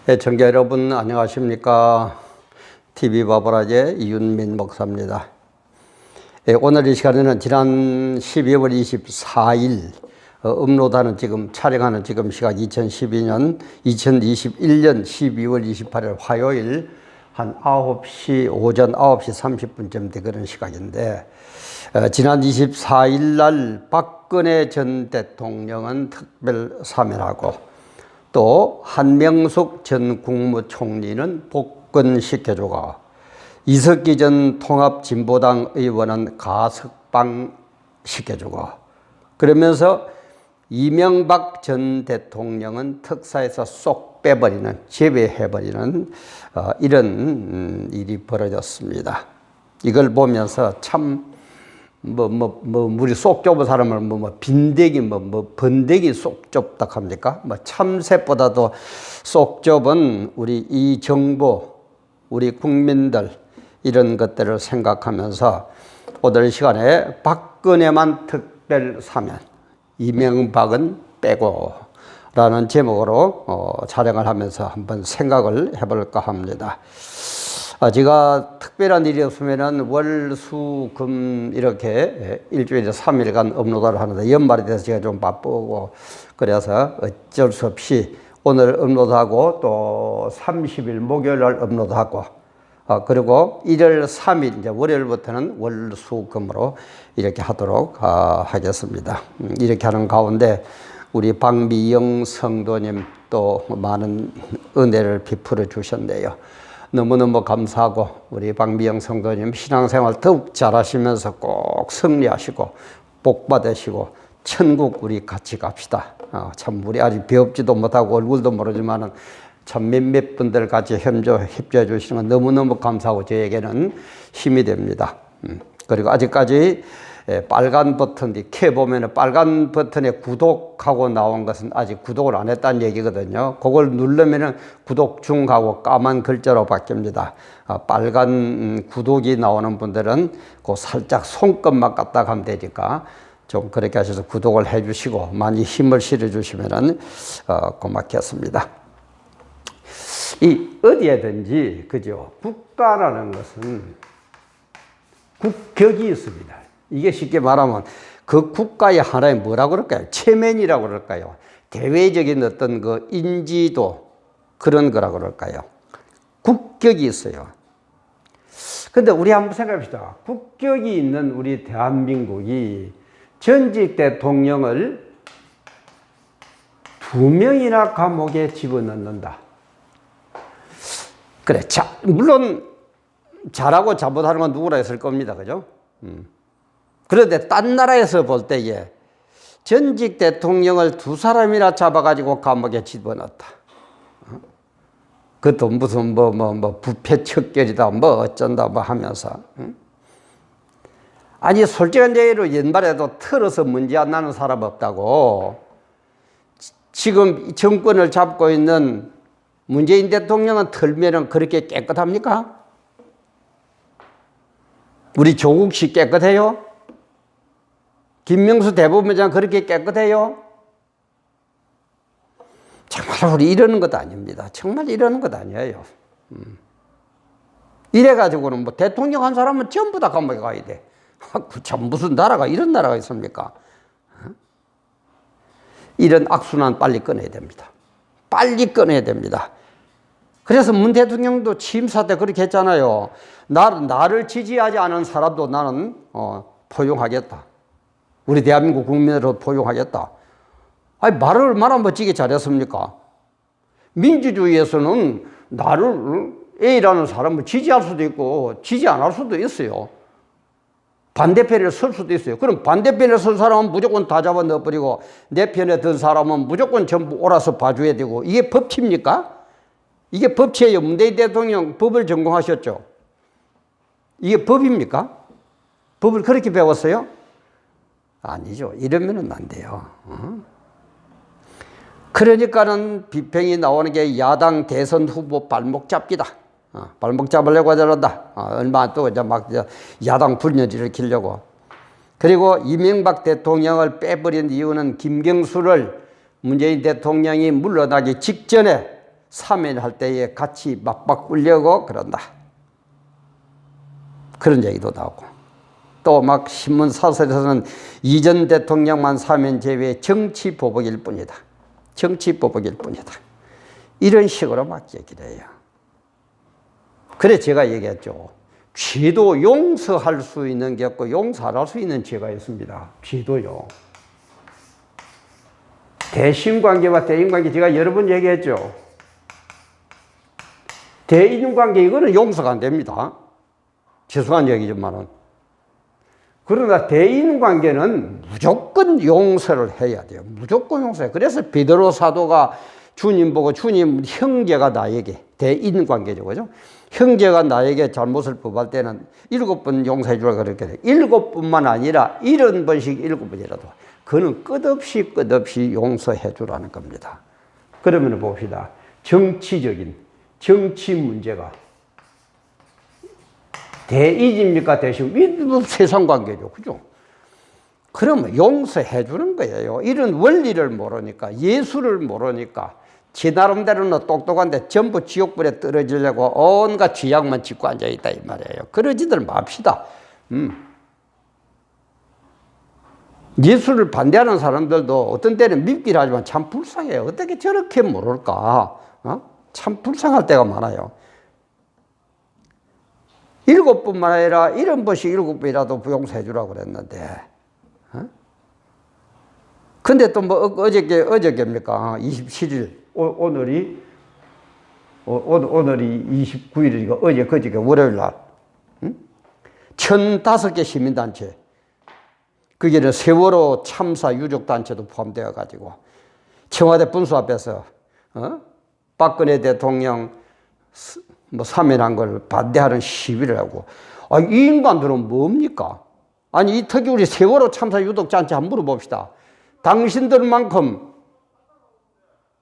애청자 여러분 안녕하십니까? TV 바보라제 이윤민 목사입니다. 오늘 이 시간에는 지난 12월 24일 업로드하는 촬영하는 시각 2021년 12월 28일 화요일 한 오전 9시 30분쯤 되는 시각인데, 지난 24일 날 박근혜 전 대통령은 특별 사면하고 또 한명숙 전 국무총리는 복권시켜주고 이석기 전 통합진보당 의원은 가석방 시켜주고, 그러면서 이명박 전 대통령은 특사에서 쏙 빼버리는, 제외해버리는 이런 일이 벌어졌습니다. 이걸 보면서 참 우리 쏙 좁은 사람을 빈대기 번데기 쏙 좁다 합니까? 참새보다도 쏙 좁은 우리 이 정부, 우리 국민들, 이런 것들을 생각하면서 오늘 시간에 박근혜만 특별 사면, 이명박은 빼고 라는 제목으로 촬영을 하면서 한번 생각을 해볼까 합니다. 제가 특별한 일이 없으면은 월, 수, 금 이렇게 일주일에 3일간 업로드를 하는데, 연말이 돼서 제가 좀 바쁘고 그래서 어쩔 수 없이 오늘 업로드하고 또 30일 목요일 날 업로드하고, 그리고 1월 3일 이제 월요일부터는 월, 수, 금으로 이렇게 하도록 하겠습니다. 이렇게 하는 가운데 우리 박미영 성도님 또 많은 은혜를 베풀어 주셨네요. 너무너무 감사하고, 우리 박미영 성도님 신앙생활 더욱 잘하시면서 꼭 승리하시고 복 받으시고 천국 우리 같이 갑시다. 참 우리 아직 배웁지도 못하고 얼굴도 모르지만은 참 몇몇 분들 같이 협조해 주시는 건 너무너무 감사하고 저에게는 힘이 됩니다. 그리고 아직까지 빨간 버튼, 켜 보면은 빨간 버튼에 구독하고 나온 것은 아직 구독을 안 했다는 얘기거든요. 그걸 누르면은 구독 중 하고 까만 글자로 바뀝니다. 빨간 구독이 나오는 분들은 그 살짝 손끝만 갖다 가면 되니까 좀 그렇게 하셔서 구독을 해 주시고 많이 힘을 실어 주시면은 고맙겠습니다. 이 어디에든지 그죠? 국가라는 것은 국격이 있습니다. 이게 쉽게 말하면 그 국가의 하나의 뭐라고 그럴까요? 체면이라고 그럴까요? 대외적인 어떤 그 인지도, 그런 거라고 그럴까요? 국격이 있어요. 근데 우리 한번 생각합시다. 국격이 있는 우리 대한민국이 전직 대통령을 2명이나 감옥에 집어넣는다. 그래, 물론 잘하고 잘못하는 건 누구나 있을 겁니다. 그죠? 그런데 딴 나라에서 볼 때에 전직 대통령을 2사람이나 잡아가지고 감옥에 집어넣었다. 그것도 무슨 부패 척결이다 어쩐다 하면서. 아니 솔직한 얘기로 옛말에도 털어서 문제 안 나는 사람 없다고. 지금 정권을 잡고 있는 문재인 대통령은 털면은 그렇게 깨끗합니까? 우리 조국 씨 깨끗해요? 김명수 대법원장 그렇게 깨끗해요? 정말 우리 이러는 것 아닙니다. 정말 이러는 것 아니에요. 이래가지고는 대통령 한 사람은 전부 다 감옥에 가야 돼. 참 무슨 나라가 이런 나라가 있습니까? 이런 악순환 빨리 끊어야 됩니다. 빨리 끊어야 됩니다. 그래서 문 대통령도 취임사 때 그렇게 했잖아요. 나를 지지하지 않은 사람도 나는 포용하겠다. 우리 대한민국 국민으로 포용하겠다. 아니, 말을 얼마나 멋지게 잘했습니까? 민주주의에서는 나를 A라는 사람을 지지할 수도 있고 지지 안 할 수도 있어요. 반대편에 설 수도 있어요. 그럼 반대편에 선 사람은 무조건 다 잡아 넣어버리고 내 편에 든 사람은 무조건 전부 옳아서 봐줘야 되고, 이게 법치입니까? 이게 법치예요. 문재인 대통령 법을 전공하셨죠. 이게 법입니까? 법을 그렇게 배웠어요? 아니죠. 이러면은 안 돼요. 그러니까는 비평이 나오는 게 야당 대선 후보 발목 잡기다. 발목 잡으려고 저런다. 얼마 또 이제 막 야당 불년지를 일으키려고. 그리고 이명박 대통령을 빼버린 이유는 김경수를 문재인 대통령이 물러나기 직전에 사면할 때에 같이 맞박 울려고 그런다. 그런 얘기도 나오고. 또 막 신문 사설에서는 이전 대통령만 사면 제외 정치보복일 뿐이다. 정치보복일 뿐이다. 이런 식으로 막 얘기를 해요. 그래 제가 얘기했죠. 죄도 용서할 수 있는 게 없고 용서 안 할 수 있는 죄가 있습니다. 죄도요. 대신관계와 대인관계 제가 여러 번 얘기했죠. 대인관계 이거는 용서가 안 됩니다. 죄송한 얘기지만은. 그러나 대인관계는 무조건 용서를 해야 돼요. 무조건 용서해요. 그래서 베드로 사도가 주님 보고 주님 형제가 나에게 대인관계죠. 그죠? 형제가 나에게 잘못을 범할 때는 7번 용서해 주라 그렇게 돼요. 7번만 아니라 70번씩 7번이라도. 그는 끝없이 용서해 주라는 겁니다. 그러면 봅시다. 정치적인 정치 문제가 대인입니까? 대신 세상 관계죠. 그죠? 그러면 용서해 주는 거예요. 이런 원리를 모르니까, 예수를 모르니까, 지 나름대로는 똑똑한데 전부 지옥불에 떨어지려고 온갖 쥐약만 짓고 앉아있다 이 말이에요. 그러지들 맙시다. 예수를 반대하는 사람들도 어떤 때는 밉긴 하지만 참 불쌍해요. 어떻게 저렇게 모를까? 참 불쌍할 때가 많아요. 7번만 아니라 70번씩 7번이라도 용서해 주라고 그랬는데. 근데 또 뭐 어저께입니까? 27일. 오늘이 29일이니까 그저께 월요일 날. 1005개 시민단체. 거기는 세월호 참사 유족단체도 포함되어 가지고 청와대 분수 앞에서 박근혜 대통령 사면한 걸 반대하는 시위를 하고. 이 인간들은 뭡니까? 아니 특히 우리 세월호 참사 유족단체 한번 물어봅시다. 당신들만큼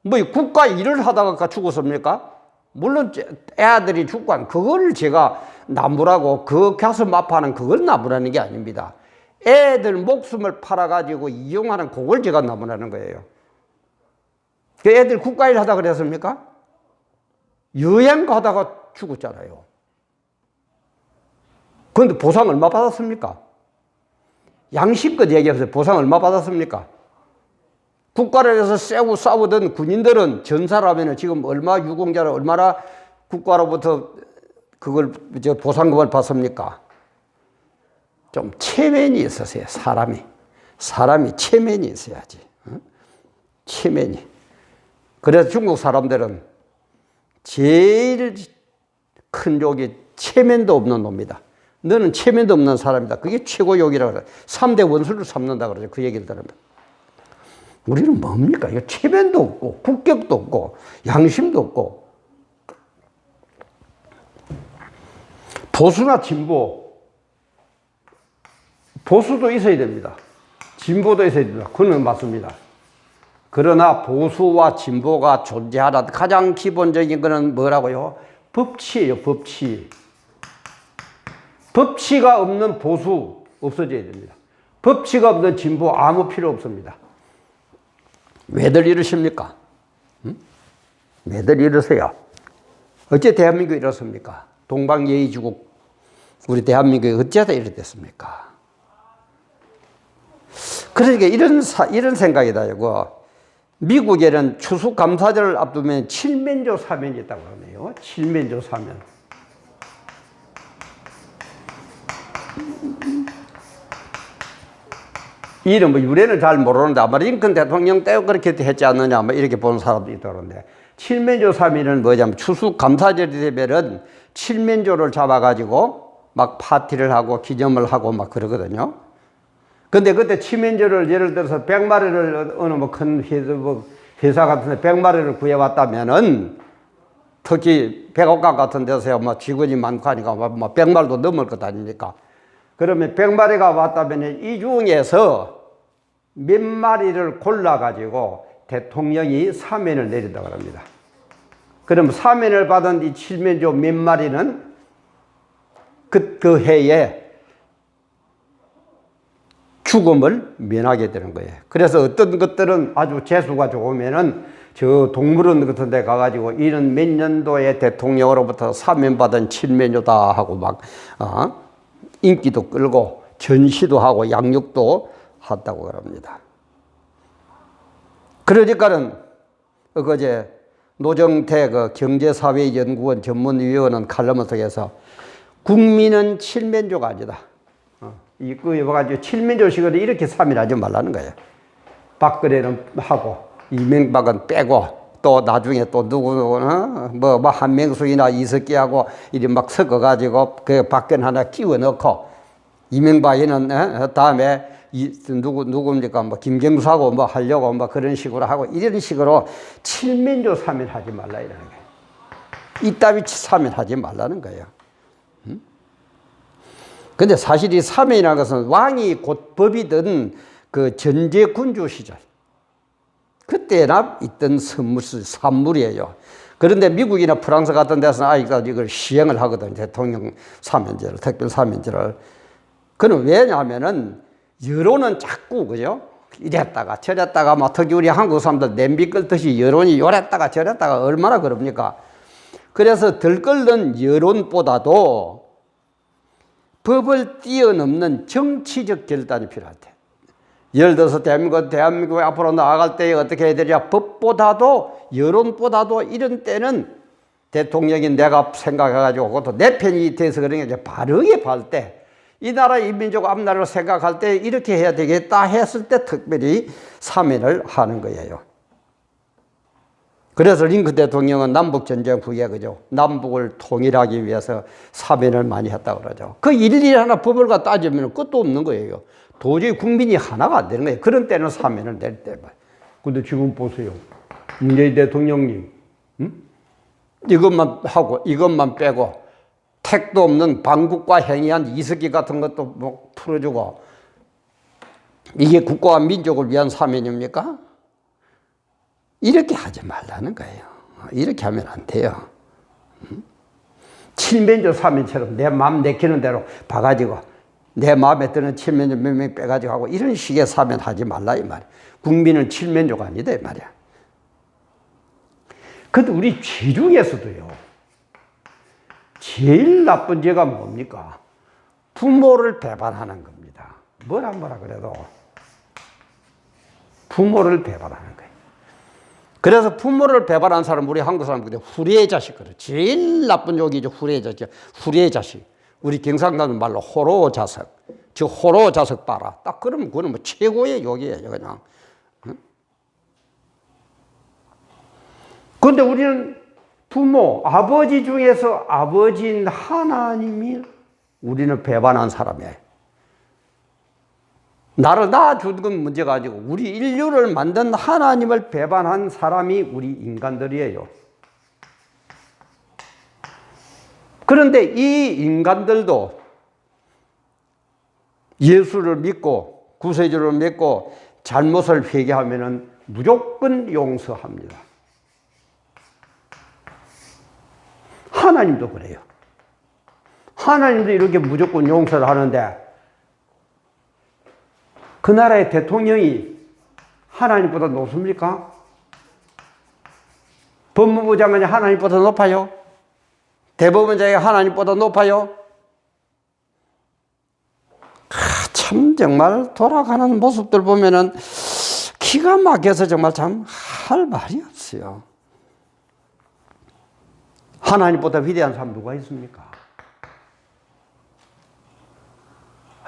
뭐 국가 일을 하다가 죽었습니까? 물론 애들이 죽고 한 그걸 제가 나무라고 그 가슴 아파하는 그걸 나무라는 게 아닙니다. 애들 목숨을 팔아가지고 이용하는 그걸 제가 나무라는 거예요. 그 애들 국가 일 하다 그랬습니까? 여행 가다가 죽었잖아요. 그런데 보상 얼마 받았습니까? 양심껏 얘기해서 보상 얼마 받았습니까? 국가를 위해서 싸우던 군인들은 전사라면 지금 얼마 유공자를 얼마나 국가로부터 그걸 보상금을 받습니까? 좀 체면이 있으세요. 사람이 체면이 있어야지. 체면이. 그래서 중국 사람들은 제일 큰 욕이 체면도 없는 놈이다. 너는 체면도 없는 사람이다. 그게 최고 욕이라고 그래요. 3대 원수를 삼는다 그러죠. 그 얘기를 들으면. 우리는 뭡니까? 이거 체면도 없고, 국격도 없고, 양심도 없고. 보수나 진보. 보수도 있어야 됩니다. 진보도 있어야 됩니다. 그건 맞습니다. 그러나 보수와 진보가 존재하라. 가장 기본적인 거는 뭐라고요? 법치예요, 법치. 법치가 없는 보수 없어져야 됩니다. 법치가 없는 진보 아무 필요 없습니다. 왜들 이러십니까? 왜들 이러세요? 어째 대한민국이 이렇습니까? 동방예의지국 우리 대한민국이 어째다 이렇게 됐습니까? 그러니까 이런 생각이다. 이거 미국에는 추수감사절을 앞두면 칠면조 사면이 있다고 하네요. 칠면조 사면. 이런 뭐 유래는 잘 모르는데 아마 링컨 대통령 때 그렇게 했지 않느냐 뭐 이렇게 보는 사람도 있다는데 칠면조 사면은 뭐냐면 추수감사절이 되면은 칠면조를 잡아가지고 막 파티를 하고 기념을 하고 막 그러거든요. 근데 그때 칠면조를 예를 들어서 100마리를 어느 뭐 큰 회사 같은 데 100마리를 구해왔다면은 특히 백옥강 같은 데서 뭐 직원이 많고 하니까 뭐 100마리도 넘을 것 아닙니까? 그러면 100마리가 왔다면 이 중에서 몇 마리를 골라가지고 대통령이 사면을 내린다고 합니다. 그럼 사면을 받은 이 칠면조 몇 마리는 그 해에 죽음을 면하게 되는 거예요. 그래서 어떤 것들은 아주 재수가 좋으면은 저 동물원 같은 데 가가지고 이런 몇 년도에 대통령으로부터 사면받은 칠면조다 하고 막, 인기도 끌고 전시도 하고 양육도 한다고 그럽니다. 그러니까는, 어제 노정태 그 경제사회연구원 전문위원은 칼럼을 통해서 국민은 칠면조가 아니다. 이거 가지고 칠면조식을 이렇게 사면하지 말라는 거예요. 박근혜는 하고, 이명박은 빼고, 또 나중에 또 누구는 뭐 한명숙이나 이석기하고 이리 막 섞어가지고 그 박근혜 하나 끼워 넣고, 이명박이는 다음에 누굽니까 뭐 김경수하고 뭐 하려고 뭐 그런 식으로 하고, 이런 식으로 칠면조 사면하지 말라 이러는 거예요. 이따위 사면하지 말라는 거예요. 근데 사실 이 사면이라는 것은 왕이 곧 법이던 그 전제군주 시절, 그때나 있던 산물이에요. 그런데 미국이나 프랑스 같은 데서는 이걸 시행을 하거든요. 대통령 사면제를, 특별 사면제를. 그는 왜냐하면은 여론은 자꾸, 그죠? 이랬다가 저랬다가 막 특히 우리 한국 사람들 냄비 끓듯이 여론이 요랬다가 저랬다가 얼마나 그럽니까? 그래서 들끓는 여론보다도 법을 뛰어넘는 정치적 결단이 필요하대. 예를 들어서 대한민국이 앞으로 나아갈 때 어떻게 해야 되냐. 법보다도 여론보다도 이런 때는 대통령이 내가 생각해가지고 그것도 내 편이 돼서 그런 게 이제 바르게 발 때, 이 나라 인민족 앞나라를 생각할 때 이렇게 해야 되겠다 했을 때 특별히 사면을 하는 거예요. 그래서 링컨 대통령은 남북전쟁 후에, 그죠? 남북을 통일하기 위해서 사면을 많이 했다고 그러죠. 그 일일이 하나 법을 갖다 따지면 끝도 없는 거예요. 도저히 국민이 하나가 안 되는 거예요. 그런 때는 사면을 낼 때. 근데 지금 보세요. 문재인 대통령님, 이것만 하고, 이것만 빼고, 택도 없는 반국가 행위한 이석기 같은 것도 뭐 풀어주고, 이게 국가와 민족을 위한 사면입니까? 이렇게 하지 말라는 거예요. 이렇게 하면 안 돼요. 칠면조 사면처럼 내 마음 내키는 대로 봐가지고 내 마음에 드는 칠면조 몇 명 빼가지고 하고 이런 식의 사면 하지 말라 이 말이야. 국민은 칠면조가 아니다 이 말이야. 근데 우리 죄 중에서도요, 제일 나쁜 죄가 뭡니까? 부모를 배반하는 겁니다. 뭐라 그래도 부모를 배반하는 거예요. 그래서 부모를 배반한 사람, 우리 한국 사람들이 후리의 자식, 그래. 제일 나쁜 욕이죠. 후리의 자식. 후리의 자식. 우리 경상도 말로 호로 자석. 저 호로 자석 봐라. 딱 그러면 그거는 뭐 최고의 욕이에요, 그냥. 그런데 우리는 부모, 아버지 중에서 아버지인 하나님이 우리는 배반한 사람이에요. 나를 낳아준 건 문제가 아니고 우리 인류를 만든 하나님을 배반한 사람이 우리 인간들이에요. 그런데 이 인간들도 예수를 믿고 구세주를 믿고 잘못을 회개하면 무조건 용서합니다. 하나님도 그래요. 하나님도 이렇게 무조건 용서를 하는데 그 나라의 대통령이 하나님보다 높습니까? 법무부 장관이 하나님보다 높아요? 대법원장이 하나님보다 높아요? 참 정말 돌아가는 모습들 보면은 기가 막혀서 정말 참 할 말이 없어요. 하나님보다 위대한 사람 누가 있습니까?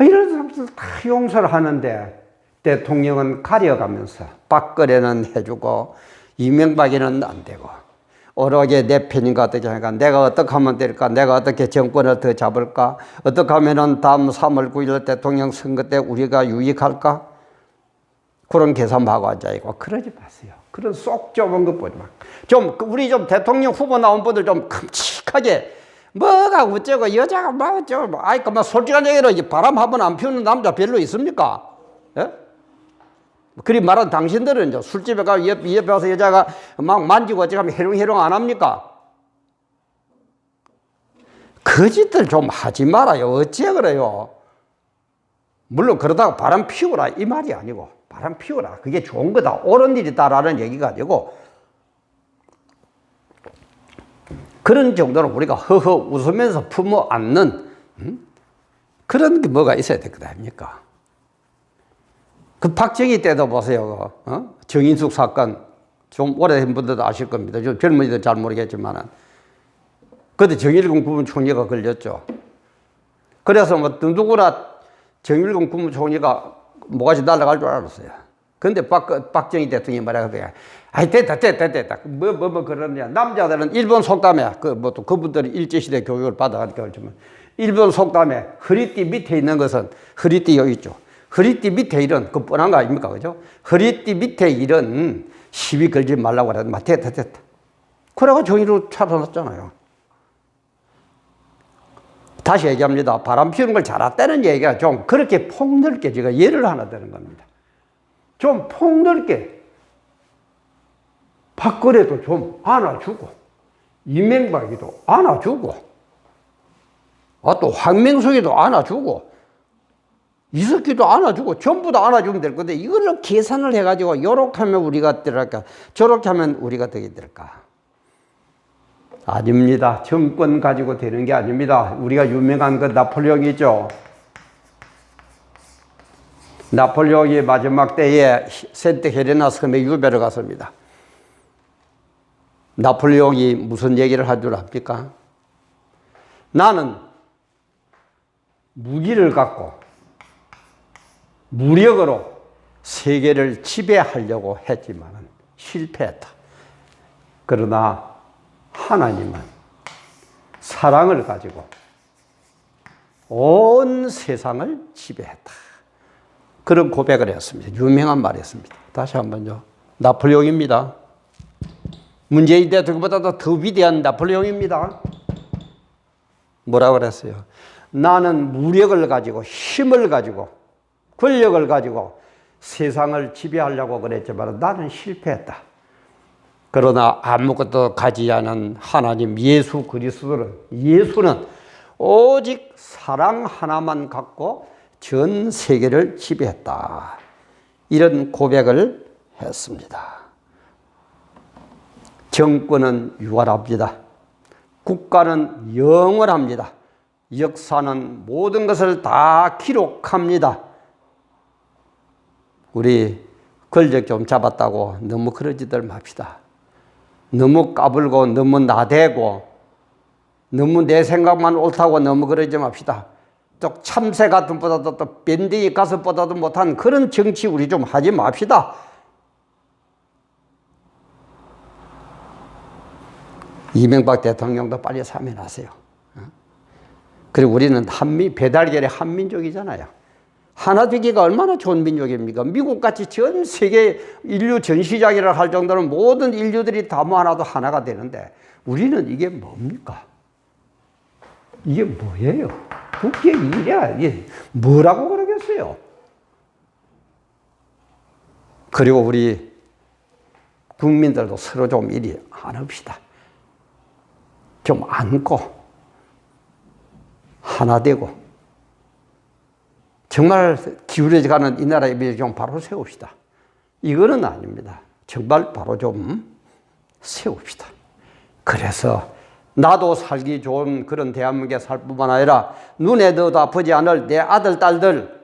이런 사람들 다 용서를 하는데 대통령은 가려가면서 박근혜는 해주고 이명박이는 안 되고 오로게 내 편인가 어떻게 하니까 내가 어떻게 하면 될까, 내가 어떻게 정권을 더 잡을까, 어떻게 하면 다음 3월 9일 대통령 선거 때 우리가 유익할까, 그런 계산하고 앉아있고 그러지 마세요. 그런 쏙 좁은 것 보지 마. 좀 우리 좀 대통령 후보 나온 분들 좀 큼직하게 뭐가 어쩌고 여자가 뭐 어쩌고 아이 그만 솔직한 얘기로 바람 한 번 안 피우는 남자 별로 있습니까? 예? 그리 말한 당신들은 이제 술집에 가 옆에 와서 여자가 막 만지고 어쩌고 해롱해롱 안 합니까? 거짓들 좀 하지 말아요. 어째 그래요? 물론 그러다가 바람 피우라 이 말이 아니고 바람 피우라 그게 좋은 거다 옳은 일이다라는 얘기가 아니고 그런 정도로 우리가 허허 웃으면서 품어 안는 그런 게 뭐가 있어야 될 거 아닙니까? 그 박정희 때도 보세요. 정인숙 사건 좀 오래된 분들도 아실 겁니다. 좀 젊은이들 잘 모르겠지만은 그때 정일공 국무총리가 걸렸죠. 그래서 뭐 누구나 정일공 국무총리가 뭐가지 날아갈 줄 알았어요. 근데 박정희 대통령이 말하거든요. 아이, 됐다. 뭐 그러냐. 남자들은 일본 속담에, 또 그분들이 일제시대 교육을 받아가니까 그렇지만, 일본 속담에 허리띠 밑에 있는 것은, 허리띠 여기 있죠. 허리띠 밑에 일은, 그 뻔한 거 아닙니까? 그죠? 허리띠 밑에 일은 시비 걸지 말라고 그랬는데, 됐다. 그래가 정의로 차려놨잖아요. 다시 얘기합니다. 바람 피우는 걸 잘했다는 얘기가 좀 그렇게 폭넓게 제가 예를 하나 드는 겁니다. 좀 폭넓게 박근혜도 좀 안아주고 이명박이도 안아주고 또 황명석이도 안아주고 이석기도 안아주고 전부 다 안아주면 될 건데 이걸로 계산을 해가지고 요렇게 하면 우리가 들을까 저렇게 하면 우리가 되게 될까? 아닙니다. 정권 가지고 되는 게 아닙니다. 우리가 유명한 그 나폴레옹이죠. 나폴레옹이 마지막 때에 센트 헬레나 섬에 유배를 갔습니다. 나폴레옹이 무슨 얘기를 할 줄 압니까? 나는 무기를 갖고 무력으로 세계를 지배하려고 했지만 실패했다. 그러나 하나님은 사랑을 가지고 온 세상을 지배했다. 그런 고백을 했습니다. 유명한 말이었습니다. 다시 한번요. 나폴레옹입니다. 문재인 대통령보다도 더 위대한 나폴레옹입니다. 뭐라고 그랬어요? 나는 무력을 가지고 힘을 가지고 권력을 가지고 세상을 지배하려고 그랬지만 나는 실패했다. 그러나 아무것도 가지 않은 하나님 예수 그리스도는 예수는 오직 사랑 하나만 갖고 전 세계를 지배했다. 이런 고백을 했습니다. 정권은 유활합니다. 국가는 영원합니다. 역사는 모든 것을 다 기록합니다. 우리 권력 좀 잡았다고 너무 그러지들 맙시다. 너무 까불고 너무 나대고 너무 내 생각만 옳다고 너무 그러지 맙시다. 또 참새 같은 보다도 또 밴댕이 가슴보다도 못한 그런 정치 우리 좀 하지 맙시다. 이명박 대통령도 빨리 사면하세요. 그리고 우리는 배달결의 한민족이잖아요. 하나 되기가 얼마나 좋은 민족입니까? 미국같이 전 세계 인류 전시장이라 할 정도로 모든 인류들이 다 모아놔도 하나가 되는데 우리는 이게 뭡니까? 이게 뭐예요? 그게 일이야. 이게 뭐라고 그러겠어요? 그리고 우리 국민들도 서로 좀 이리 안읍시다. 좀 안고 하나 되고 정말 기울어져가는 이 나라의 미래 좀 바로 세웁시다. 이거는 아닙니다. 정말 바로 좀 세웁시다. 그래서 나도 살기 좋은 그런 대한민국에 살 뿐만 아니라 눈에 넣어도 아프지 않을 내 아들, 딸들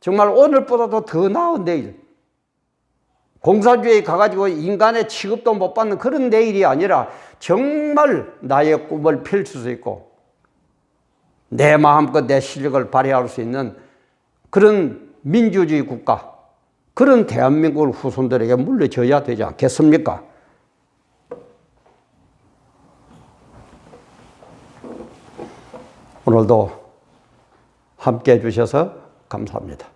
정말 오늘보다도 더 나은 내일 공사주의에 가가지고 인간의 취급도 못 받는 그런 내일이 아니라 정말 나의 꿈을 펼칠 수 있고 내 마음껏 내 실력을 발휘할 수 있는 그런 민주주의 국가, 그런 대한민국을 후손들에게 물려줘야 되지 않겠습니까? 오늘도 함께 해주셔서 감사합니다.